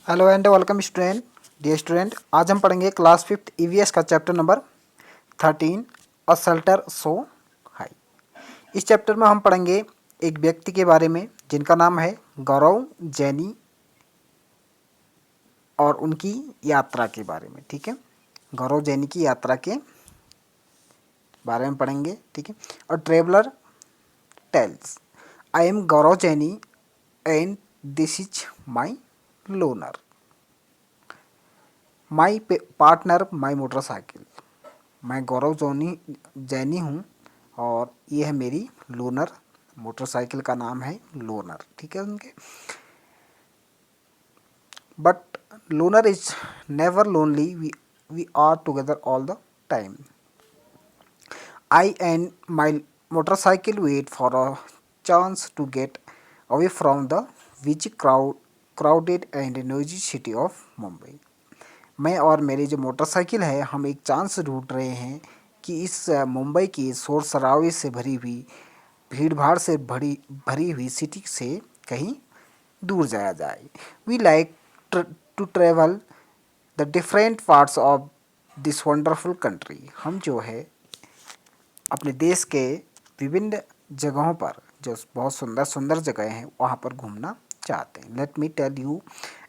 Hello and welcome student. Dear student, आज हम पढ़ेंगे क्लास फिफ्थ ईवीएस का chapter number 13 a shelter so high. इस चैप्टर में हम पढ़ेंगे एक व्यक्ति के बारे में जिनका नाम है गौरव जैनी और उनकी यात्रा के बारे में। ठीक है, गौरव जैनी की यात्रा के बारे में पढ़ेंगे। ठीक है, और traveller tales I am Gaurav Jani and this is my loner, my partner, my motorcycle. मैं गौरव जोनी जैनी हूँ और ये है मेरी लोनर, मोटरसाइकिल का नाम है लोनर। ठीक है उनके। But loner is never lonely, we are together all the time. I and my motorcycle wait for a chance to get away from the which crowded and noisy city of Mumbai. मैं और मेरी जो motorcycle है, हम एक chance ढूंढ रहे हैं कि इस मुंबई की शोर शराबे से भरी हुई, भीड़ भाड़ से भरी भरी हुई सिटी से कहीं दूर जाया जाए। We like to travel the different parts of this wonderful country. हम जो है अपने देश के विभिन्न जगहों पर, जो बहुत सुंदर सुंदर जगह हैं, वहाँ पर घूमना चाहते हैं। Let me tell you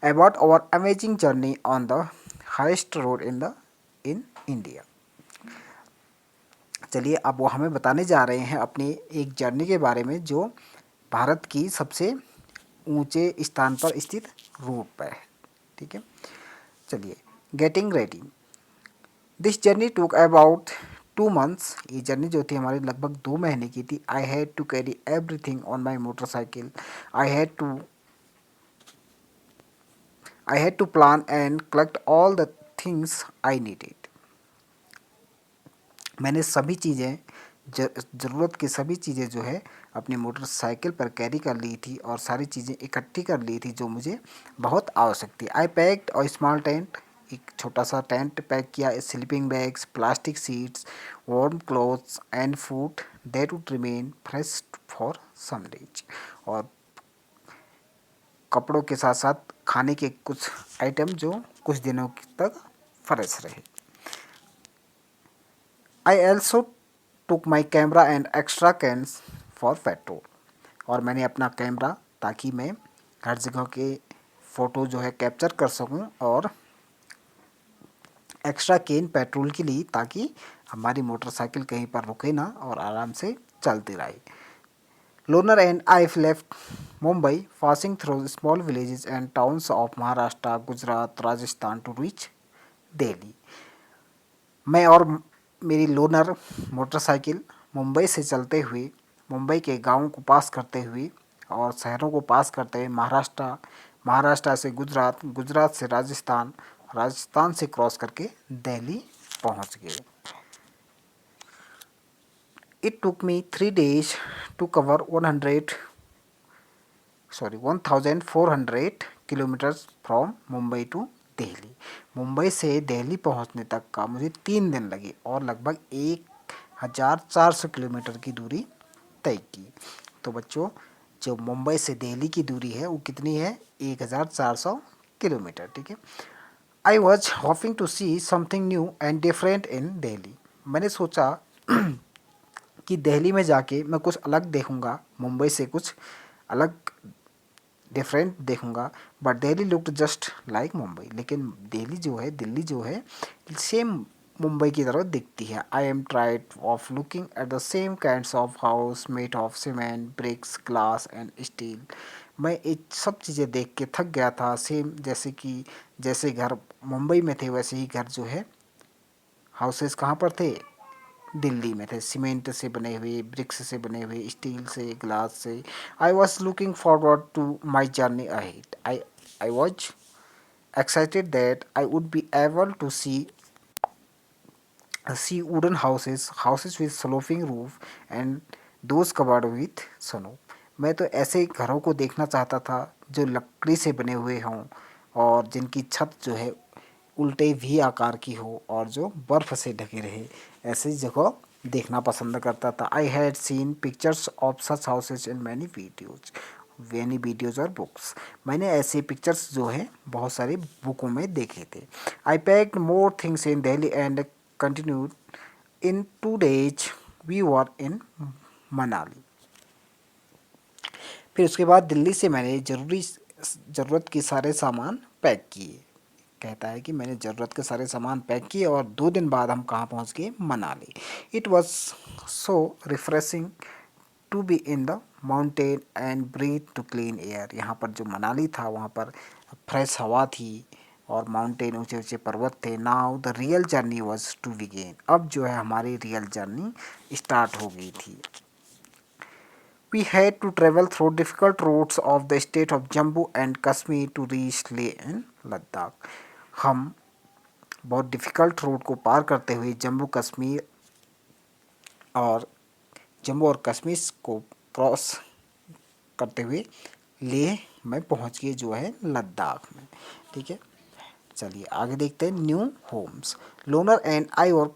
about our amazing journey on the highest road in India. चलिए, अब वो हमें बताने जा रहे हैं अपनी एक जर्नी के बारे में जो भारत की सबसे ऊंचे स्थान पर स्थित रोड पर है। ठीक है, चलिए, getting ready. This journey took about 2 months. ये जर्नी जो थी हमारी लगभग 2 महीने की थी। I had to carry everything on my motorcycle. I had to I had to plan and collect all the things I needed. मैंने सभी चीज़ें, ज़रूरत की सभी चीज़ें जो है अपनी मोटरसाइकिल पर कैरी कर ली थी और सारी चीज़ें इकट्ठी कर ली थी जो मुझे बहुत आवश्यक थी। I packed a small tent. एक छोटा सा टेंट पैक किया। Sleeping bags, plastic sheets, warm clothes and food that would remain fresh for some days. और कपड़ों के साथ साथ खाने के कुछ आइटम जो कुछ दिनों तक फ्रेश रहे। I also took my camera and extra cans for petrol. और मैंने अपना कैमरा, ताकि मैं हर जगह के फ़ोटो जो है कैप्चर कर सकूं, और एक्स्ट्रा कैन पेट्रोल के लिए, ताकि हमारी मोटरसाइकिल कहीं पर रुके ना और आराम से चलती रहे। Loner and I left Mumbai, passing through small villages and towns of Maharashtra, Gujarat, Rajasthan to reach Delhi. मैं और मेरी लोनर मोटरसाइकिल मुंबई से चलते हुए, मुंबई के गांवों को पास करते हुए और शहरों को पास करते हुए महाराष्ट्र, महाराष्ट्र से गुजरात, गुजरात से राजस्थान, राजस्थान से क्रॉस करके दिल्ली पहुंच गए। It took me 3 days to cover 1400 kilometres from Mumbai to Delhi. Mumbai से दिल्ली पहुंचने तक का मुझे 3 दिन लगे और लगभग 1400 किलोमीटर की दूरी तय की। तो बच्चों, जो मुंबई से दिल्ली की दूरी है वो कितनी है? 1400 किलोमीटर। ठीक है। I was hoping to see something new and different in Delhi. मैंने सोचा कि दिल्ली में जाके मैं कुछ अलग देखूंगा, मुंबई से कुछ अलग डिफरेंट देखूंगा। But Delhi looked just like Mumbai. लेकिन दिल्ली जो है, दिल्ली जो है, सेम मुंबई की तरह दिखती है। I am tired of looking at the same kinds of house made of cement, bricks, glass and steel. मैं ये सब चीज़ें देख के थक गया था। सेम जैसे घर मुंबई में थे, वैसे ही घर जो है, हाउसेस कहाँ पर थे? दिल्ली में थे। सीमेंट से बने हुए, ब्रिक्स से बने हुए, स्टील से, ग्लास से। I was looking forward to my journey ahead. I was excited that I would be able to see wooden houses with sloping roof and those covered with snow. मैं तो ऐसे घरों को देखना चाहता था जो लकड़ी से बने हुए हों और जिनकी छत जो है उल्टे वी आकार की हो और जो बर्फ़ से ढके रहे। ऐसी जगह देखना पसंद करता था। I had seen pictures of such houses in many videos. Any videos और बुक्स। मैंने ऐसे पिक्चर्स जो है बहुत सारी बुकों में देखे थे। I packed more things in Delhi and continued in 2 days we were in Manali. फिर उसके बाद दिल्ली से मैंने ज़रूरत के सारे सामान पैक किए। कहता है कि मैंने ज़रूरत के सारे सामान पैक किए और 2 दिन बाद हम कहाँ पहुँच गए? Manali. It was so refreshing to be in the mountain and breathe to clean air. यहाँ पर जो मनाली था वहाँ पर फ्रेश हवा थी और माउंटेन, ऊंचे ऊंचे पर्वत थे। Now the real journey was to begin. अब जो है हमारी रियल जर्नी स्टार्ट हो गई थी। We had to travel through difficult routes of the state of Jammu and Kashmir to reach Leh and Ladakh। हम बहुत डिफ़िकल्ट रोड को पार करते हुए जम्मू और कश्मीर को क्रॉस करते हुए लेह में पहुंच गए जो है लद्दाख में। ठीक है, चलिए आगे देखते हैं। New homes. Loner and I are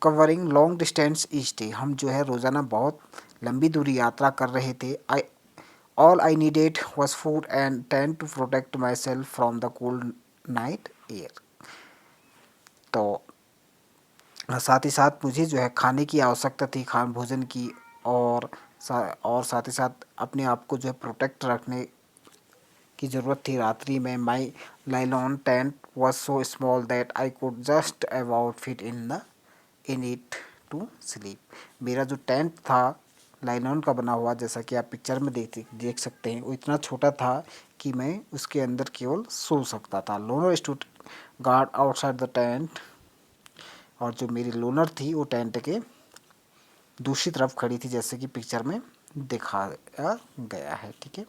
covering long distance each day. हम जो है रोज़ाना बहुत लंबी दूरी यात्रा कर रहे थे। I needed was food and tent to protect myself from the cold night air. तो साथ ही साथ मुझे जो है खाने की आवश्यकता थी, खान भोजन की, और साथ ही साथ अपने आप को जो है प्रोटेक्ट रखने की ज़रूरत थी रात्रि में। My nylon tent was so small that I could just about fit in it to sleep. मेरा जो टेंट था लाइलॉन का बना हुआ, जैसा कि आप पिक्चर में देख सकते हैं, वो इतना छोटा था कि मैं उसके अंदर केवल सो सकता था। Loner stood guard outside the tent. और जो मेरी लोनर थी वो टेंट के दूसरी तरफ खड़ी थी, जैसे कि पिक्चर में दिखाया गया है। ठीक है,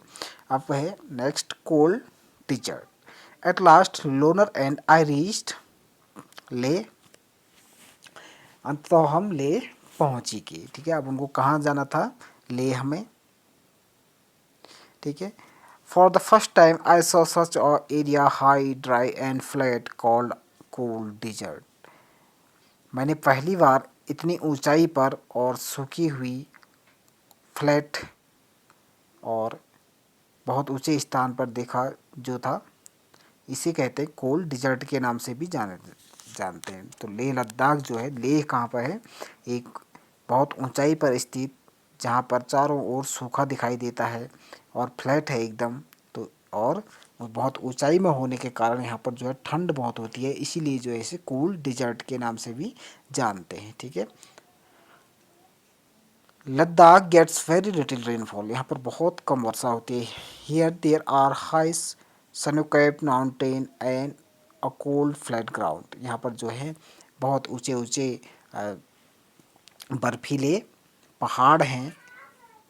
अब है next cold desert. At last loner and I reached Leh. अंत तो हम ले पहुंची गए। ठीक है, अब उनको कहाँ जाना था? लेह में। ठीक है, for the first time I saw such a area high dry and flat called cold desert. मैंने पहली बार इतनी ऊंचाई पर और सूखी हुई फ्लैट और बहुत ऊंचे स्थान पर देखा जो था, इसे कहते हैं कोल्ड डिजर्ट के नाम से भी जानते हैं। तो लेह लद्दाख जो है, लेह कहाँ पर है? एक बहुत ऊंचाई पर स्थित, जहाँ पर चारों ओर सूखा दिखाई देता है और फ्लैट है एकदम। तो और बहुत ऊंचाई में होने के कारण यहाँ पर जो है ठंड बहुत होती है, इसीलिए जो है इसे कोल्ड डिजर्ट के नाम से भी जानते हैं। ठीक है, Ladakh gets very little rainfall. यहाँ पर बहुत कम वर्षा होती है। Here there are high snow capped mountain and a cold flat ground. यहाँ पर जो है बहुत ऊंचे ऊंचे बर्फीले पहाड़ हैं।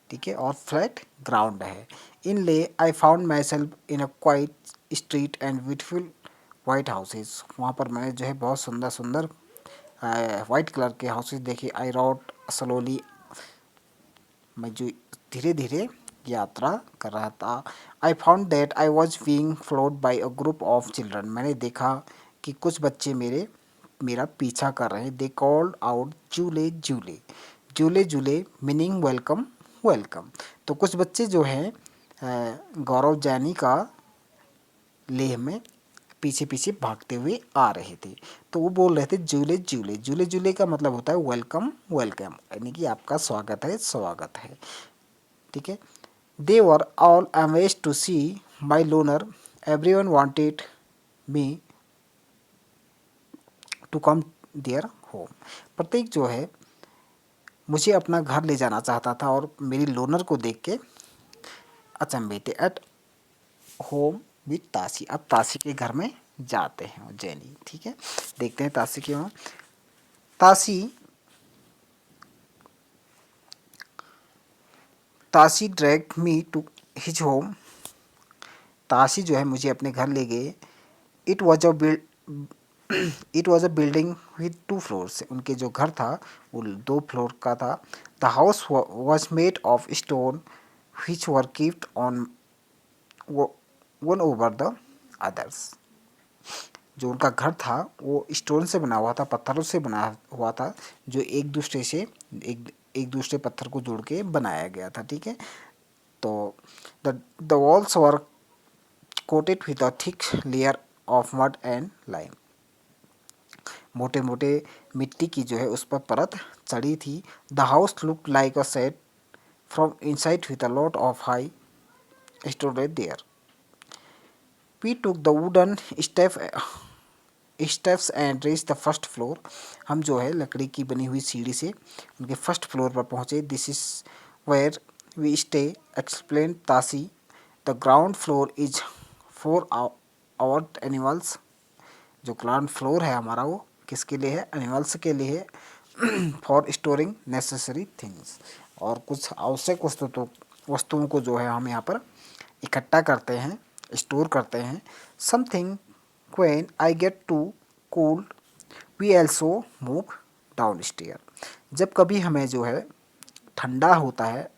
ठीक है, और फ्लैट ग्राउंड है। इन ले I found my self in a quite street and beautiful white houses. वहाँ पर मैंने जो है बहुत सुंदर सुंदर वाइट कलर के हाउसेस देखे। आई रोड स्लोली। मैं जो धीरे धीरे यात्रा कर रहा था। I found that I was being followed by a group of children. मैंने देखा कि कुछ बच्चे मेरा पीछा कर रहे हैं। They called out julley julley. Julley julley meaning welcome welcome. तो कुछ बच्चे जो हैं गौरव जैनी का लेह में पीछे पीछे भागते हुए आ रहे थे। तो वो बोल रहे थे जूले जूले। जूले जूले का मतलब होता है वेलकम वेलकम, यानी कि आपका स्वागत है, स्वागत है। ठीक है, they were all amazed to see my loner. Everyone wanted me to come their home. प्रत्येक जो है मुझे अपना घर ले जाना चाहता था और मेरी लोनर को देख के अचंभित थे। At home with Tashi. अब ताशी के घर में जाते हैं उज्जैनी। ठीक है, देखते हैं ताशी के वहाँ। Tashi drag me to his home. Tashi जो है मुझे अपने घर ले गए। It was a building with 2 floors. उनके जो घर था वो 2 फ्लोर का था। The house was made of stone which were keeped on one over the others. जो उनका घर था वो स्टोन से बना हुआ था, पत्थरों से बना हुआ था, जो एक दूसरे पत्थर को जोड़ के बनाया गया था। ठीक है, तो The walls were coated with a thick layer of mud and lime. मोटे मोटे मिट्टी की जो है उस पर परत चढ़ी थी. The house looked like a set from inside with a lot of high storage there. We took the wooden steps and reached the first floor. हम जो है लकड़ी की बनी हुई सीढ़ी से उनके फर्स्ट फ्लोर पर पहुँचे. This is where we stay, explained Tashi. The ground floor is for our animals. जो ग्राउंड फ्लोर है हमारा वो किसके लिए है? एनिमल्स के लिए है. For storing necessary things. और कुछ आवश्यक वस्तुओं को जो है हम यहाँ पर इकट्ठा करते हैं, स्टोर करते हैं. Something when I get too cold we also move downstairs. जब कभी हमें जो है ठंडा होता है,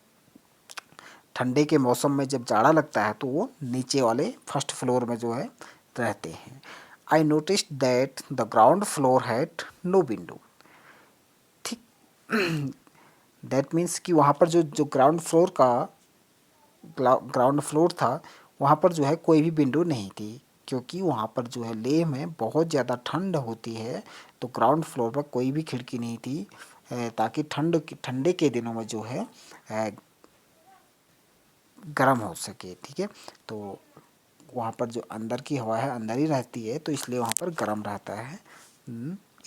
ठंडे के मौसम में जब जाड़ा लगता है तो वो नीचे वाले फर्स्ट फ्लोर में जो है रहते हैं. I noticed that the ground floor had no window. ठीक. दैट मीन्स कि वहाँ पर जो ग्राउंड फ्लोर था वहाँ पर जो है कोई भी विंडो नहीं थी, क्योंकि वहाँ पर जो है लेह में बहुत ज़्यादा ठंड होती है. तो ग्राउंड फ्लोर पर कोई भी खिड़की नहीं थी, ताकि ठंडे के दिनों में जो है गर्म हो सके. ठीक है. तो वहाँ पर जो अंदर की हवा है अंदर ही रहती है, तो इसलिए वहाँ पर गर्म रहता है.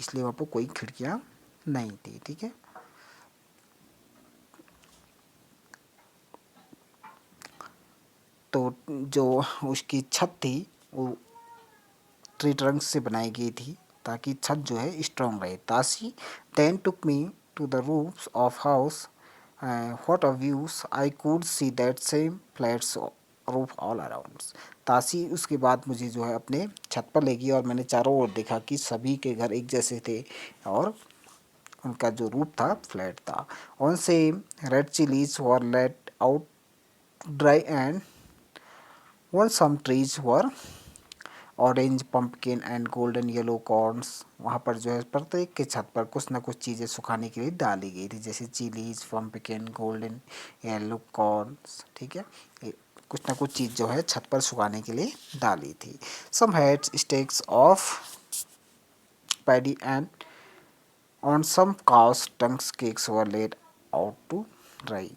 इसलिए वहाँ पर कोई खिड़कियाँ नहीं थी. ठीक है. तो जो उसकी छत थी वो ट्री ट्रंक से बनाई गई थी ताकि छत जो है स्ट्रॉन्ग रहे. Tashi then took me to the roofs of house. What a views. I could see that same flats roof all around. Tashi उसके बाद मुझे जो है अपने छत पर ले गई और मैंने चारों ओर देखा कि सभी के घर एक जैसे थे और उनका जो रूफ था फ्लैट था. On same red chillies were let out dry and one some trees were orange pumpkin and golden yellow corns. वहाँ पर जो है प्रत्येक के छत पर कुछ ना कुछ चीज़ें सुखाने के लिए डाली गई थी, जैसे chillies, pumpkin, golden yellow corns. ठीक है. कुछ ना कुछ चीज़ जो है छत पर सुखाने के लिए डाली थी. Some had stacks of paddy and on some cows dung cakes were laid out to dry.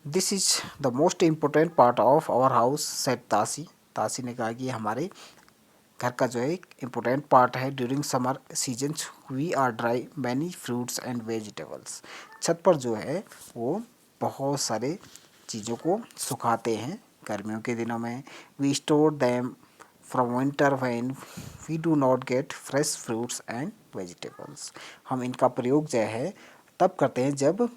This is the most important part of our house said Tashi. Tashi ने कहा कि हमारे घर का जो है एक इम्पोर्टेंट पार्ट है. During summer seasons we are dry many fruits and vegetables. छत पर जो है वो बहुत सारे चीज़ों को सुखाते हैं गर्मियों के दिनों में. We store them from winter when we do not get fresh fruits and vegetables. हम इनका प्रयोग जो है तब करते हैं जब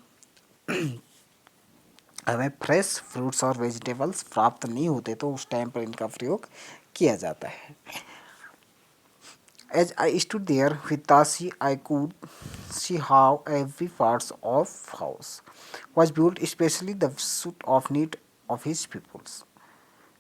हमें फ्रेश फ्रूट्स और वेजिटेबल्स प्राप्त नहीं होते, तो उस टाइम पर इनका प्रयोग किया जाता है. As I stood there with Tasi, I could see how every part of house was built, especially the suit of need of his peoples.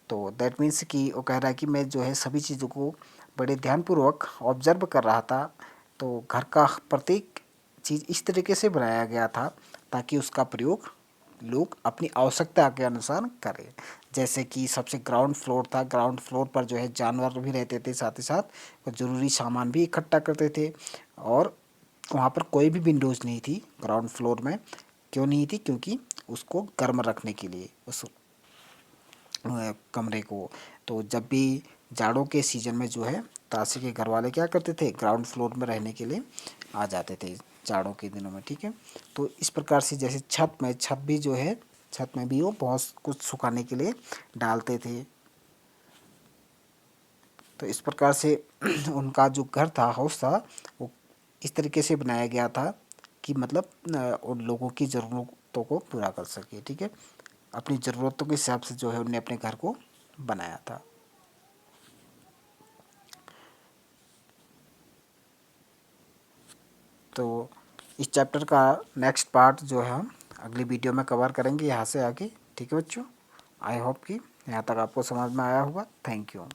तो दैट मीन्स कि वो कह रहा है कि मैं जो है सभी चीज़ों को बड़े ध्यानपूर्वक ऑब्जर्व कर रहा था. तो घर का प्रत्येक चीज़ इस तरीके से बनाया गया था ताकि उसका प्रयोग लोग अपनी आवश्यकता के अनुसार करें. जैसे कि सबसे ग्राउंड फ्लोर था. ग्राउंड फ्लोर पर जो है जानवर भी रहते थे, साथ ही साथ कुछ ज़रूरी सामान भी इकट्ठा करते थे. और वहाँ पर कोई भी विंडोज़ नहीं थी ग्राउंड फ्लोर में. क्यों नहीं थी? क्योंकि उसको गर्म रखने के लिए उस कमरे को. तो जब भी जाड़ों के सीज़न में जो है तासी के घर वाले क्या करते थे, ग्राउंड फ्लोर में रहने के लिए आ जाते थे जाड़ों के दिनों में. ठीक है. तो इस प्रकार से जैसे छत भी जो है छत में भी वो बहुत कुछ सुखाने के लिए डालते थे. तो इस प्रकार से उनका जो घर था, हाउस था, वो इस तरीके से बनाया गया था कि मतलब उन लोगों की ज़रूरतों को पूरा कर सके. ठीक है. अपनी ज़रूरतों के हिसाब से जो है उन्होंने अपने घर को बनाया था. तो इस चैप्टर का नेक्स्ट पार्ट जो है हम अगली वीडियो में कवर करेंगे यहाँ से आगे. ठीक है बच्चों. आई होप कि यहाँ तक आपको समझ में आया होगा. Thank you.